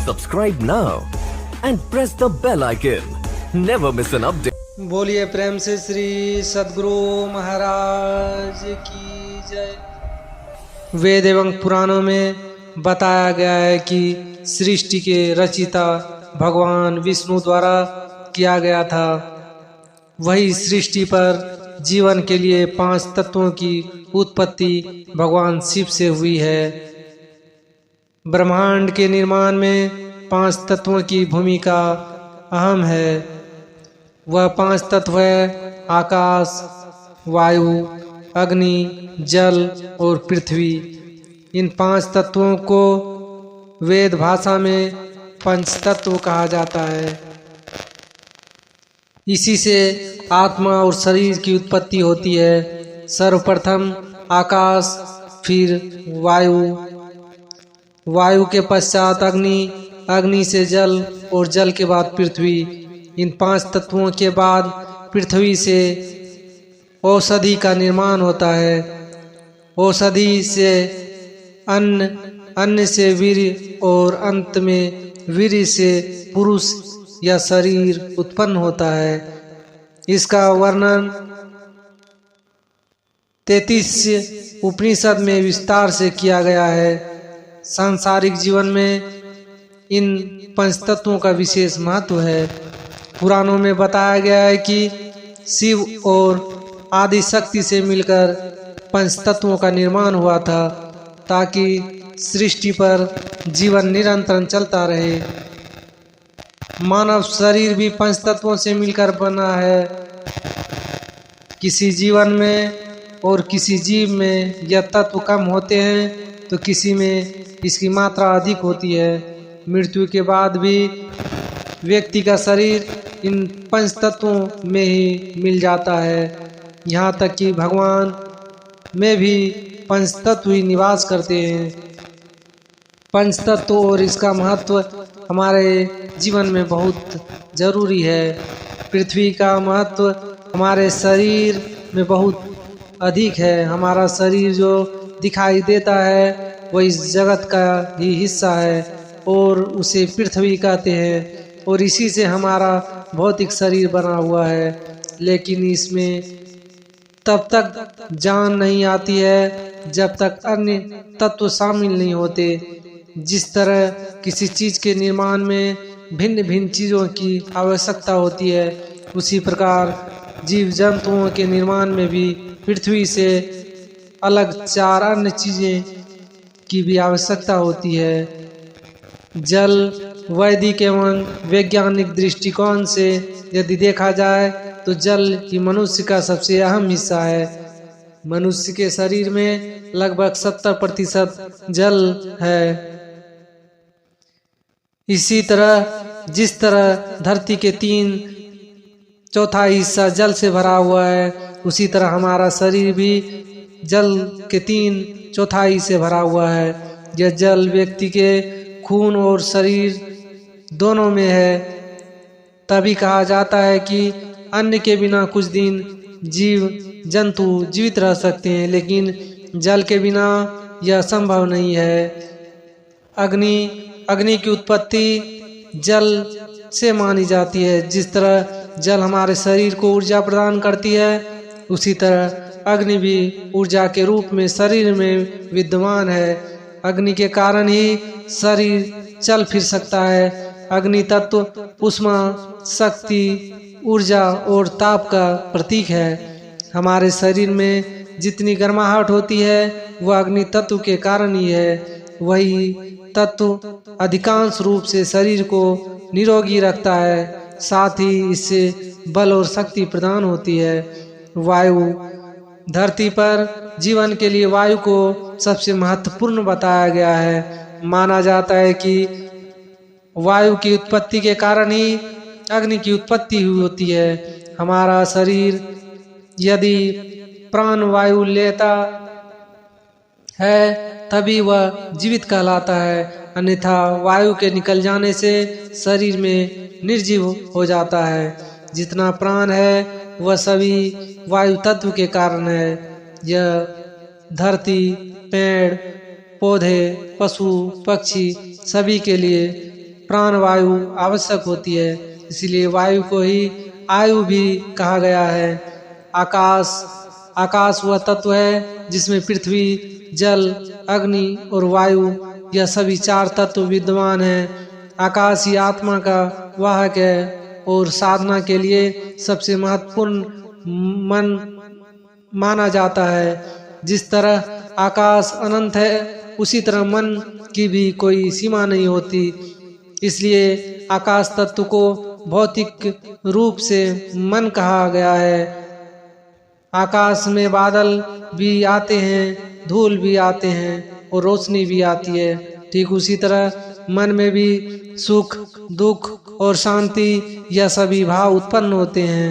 Subscribe now and press the bell icon. Never miss an update. बोलिए प्रेम से श्री सद्गुरु महाराज की जय। वेद एवं पुराणों में बताया गया है कि सृष्टि के रचिता भगवान विष्णु द्वारा किया गया था। वही सृष्टि पर जीवन के लिए 5 तत्वों की उत्पत्ति भगवान शिव से हुई है। ब्रह्मांड के निर्माण में 5 तत्वों की भूमिका अहम है। वह 5 तत्व है आकाश, वायु, अग्नि, जल और पृथ्वी। इन 5 तत्वों को वेद भाषा में पंचतत्व कहा जाता है। इसी से आत्मा और शरीर की उत्पत्ति होती है। सर्वप्रथम आकाश, फिर वायु, वायु के पश्चात अग्नि, अग्नि से जल और जल के बाद पृथ्वी। इन 5 तत्वों के बाद पृथ्वी से औषधि का निर्माण होता है। औषधि से अन्न, अन्न से वीर्य और अंत में वीर्य से पुरुष या शरीर उत्पन्न होता है। इसका वर्णन 33 उपनिषद में विस्तार से किया गया है। सांसारिक जीवन में इन 5 तत्वों का विशेष महत्व है। पुराणों में बताया गया है कि शिव और आदि शक्ति से मिलकर 5 तत्वों का निर्माण हुआ था, ताकि सृष्टि पर जीवन निरंतर चलता रहे। मानव शरीर भी 5 तत्वों से मिलकर बना है। किसी जीवन में और किसी जीव में यह तत्व कम होते हैं तो किसी में इसकी मात्रा अधिक होती है। मृत्यु के बाद भी व्यक्ति का शरीर इन 5 तत्वों में ही मिल जाता है। यहाँ तक कि भगवान में भी 5 तत्व ही निवास करते हैं। 5 तत्व और इसका महत्व हमारे जीवन में बहुत जरूरी है। पृथ्वी का महत्व हमारे शरीर में बहुत अधिक है। हमारा शरीर जो दिखाई देता है वह इस जगत का ही हिस्सा है और उसे पृथ्वी कहते हैं, और इसी से हमारा भौतिक शरीर बना हुआ है। लेकिन इसमें तब तक जान नहीं आती है जब तक अन्य तत्व शामिल नहीं होते। जिस तरह किसी चीज के निर्माण में भिन्न भिन्न चीजों की आवश्यकता होती है, उसी प्रकार जीव जंतुओं के निर्माण में भी पृथ्वी से अलग 4 अन्य चीजें की भी आवश्यकता होती है। जल वैदिक एवं वैज्ञानिक दृष्टिकोण से यदि देखा जाए तो जल ही मनुष्य का सबसे अहम हिस्सा है। मनुष्य के शरीर में लगभग 70% जल है। इसी तरह जिस तरह धरती के 3/4 हिस्सा जल से भरा हुआ है, उसी तरह हमारा शरीर भी जल के 3/4 से भरा हुआ है। यह जल व्यक्ति के खून और शरीर दोनों में है। तभी कहा जाता है कि अन्न के बिना कुछ दिन जीव जंतु जीवित रह सकते हैं, लेकिन जल के बिना यह संभव नहीं है। अग्नि की उत्पत्ति जल से मानी जाती है। जिस तरह जल हमारे शरीर को ऊर्जा प्रदान करती है, उसी तरह अग्नि भी ऊर्जा के रूप में शरीर में विद्यमान है। अग्नि के कारण ही शरीर चल फिर सकता है। अग्नि तत्व उष्मा, शक्ति, ऊर्जा और ताप का प्रतीक है। हमारे शरीर में जितनी गर्माहट होती है वह अग्नि तत्व के कारण ही है। वही तत्व अधिकांश रूप से शरीर को निरोगी रखता है, साथ ही इससे बल और शक्ति प्रदान होती है। वायु, धरती पर जीवन के लिए वायु को सबसे महत्वपूर्ण बताया गया है। माना जाता है कि वायु की उत्पत्ति के कारण ही अग्नि की उत्पत्ति हुई होती है। हमारा शरीर यदि प्राण वायु लेता है तभी वह जीवित कहलाता है, अन्यथा वायु के निकल जाने से शरीर में निर्जीव हो जाता है। जितना प्राण है वह सभी वायु तत्व के कारण है। यह धरती, पेड़, पौधे, पशु, पक्षी सभी के लिए प्राणवायु आवश्यक होती है, इसलिए वायु को ही आयु भी कहा गया है। आकाश वह तत्व है जिसमें पृथ्वी, जल, अग्नि और वायु यह सभी 4 तत्व विद्यमान हैं। आकाश ही आत्मा का वाहक है और साधना के लिए सबसे महत्वपूर्ण मन माना जाता है। जिस तरह आकाश अनंत है, उसी तरह मन की भी कोई सीमा नहीं होती। इसलिए आकाश तत्व को भौतिक रूप से मन कहा गया है। आकाश में बादल भी आते हैं, धूल भी आते हैं और रोशनी भी आती है। ठीक उसी तरह मन में भी सुख, दुख और शांति यह सभी भाव उत्पन्न होते हैं।